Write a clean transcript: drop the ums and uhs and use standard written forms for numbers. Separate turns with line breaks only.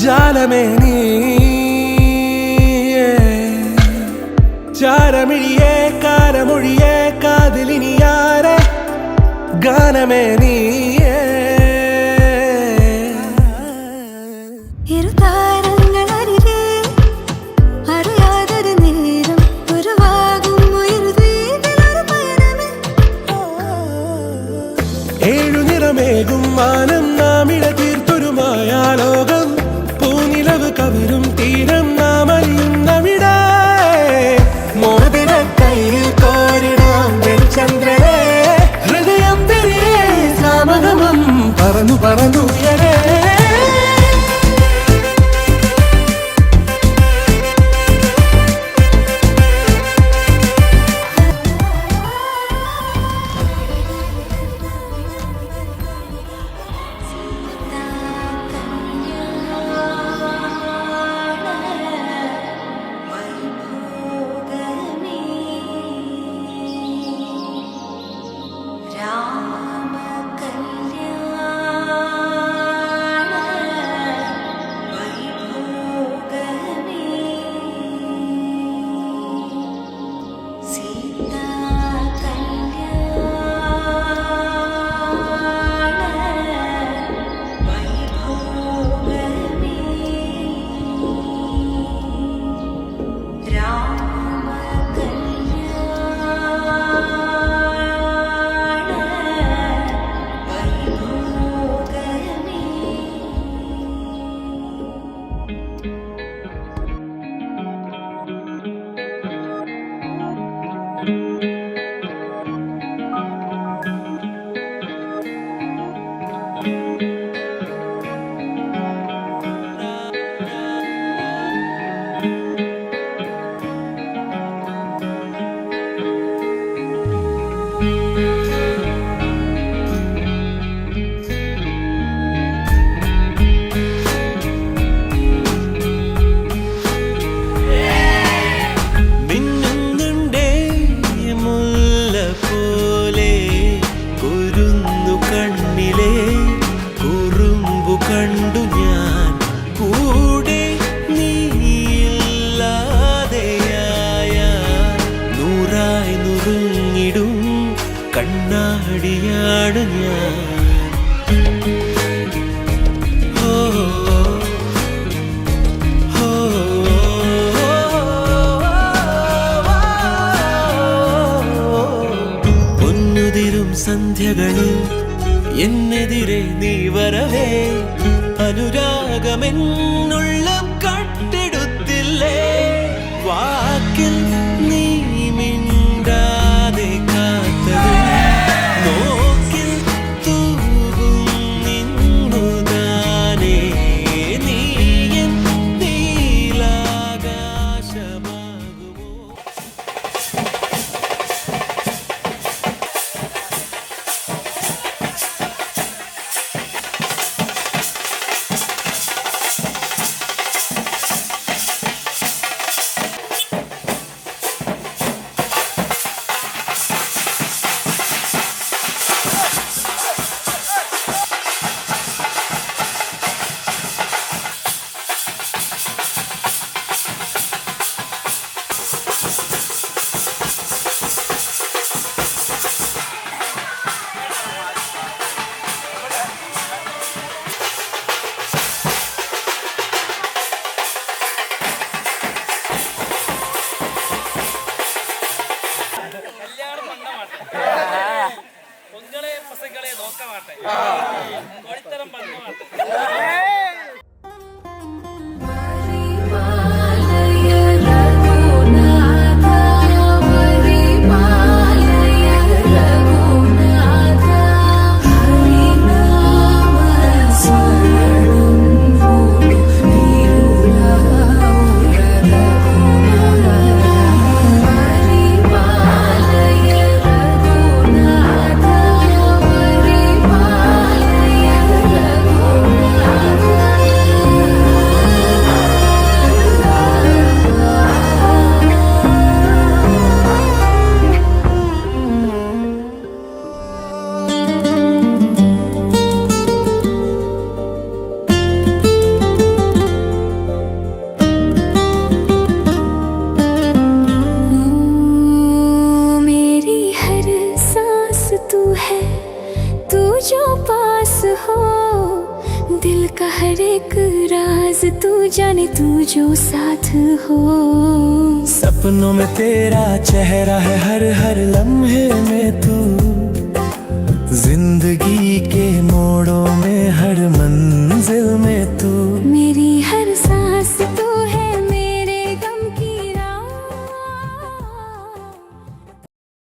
ജാലമേ നീ ചാരമിഴിയേ കാരമൊഴിയേ കാതിലിനിയാരെ ഗാനമേ നീ ഏഴുനിറമേകും മാനം നാമിഴ തീർത്തൊരു മായാലോകം പൂനിലവ് കവരും തീരം നാം അറിയുന്നവിടെ മോതിര കയ്യിൽ കോരിടാം ചന്ദ്രനെ ഹൃദയം തിരികെ സാമഗമം പറന്നു പറന്നുയരേ കണ്ടു ഞാൻ കൂടെ നീയില്ലാതെയായ നൂറായി നുറുങ്ങിടും കണ്ണാടിയാണ് ഞാൻ. പൊന്നുതിരും സന്ധ്യകളിൽ എന്നെതിരെ നീ വരവേ അനുരാഗമെന്നുള്ളം കട്ടെടുത്തില്ലേ വാക്കിൽ നീ മിണ്ടാതെ കാത്തത് നോക്കിൽ തൂവും നിന്നുതാനേ നീ എൻ നീലാകാശമാകുമോ.
जो पास हो, दिल का हर एक राज तू जाने, तू जो साथ हो।
सपनों में तेरा चेहरा है हर हर लम्हे में तू, जिंदगी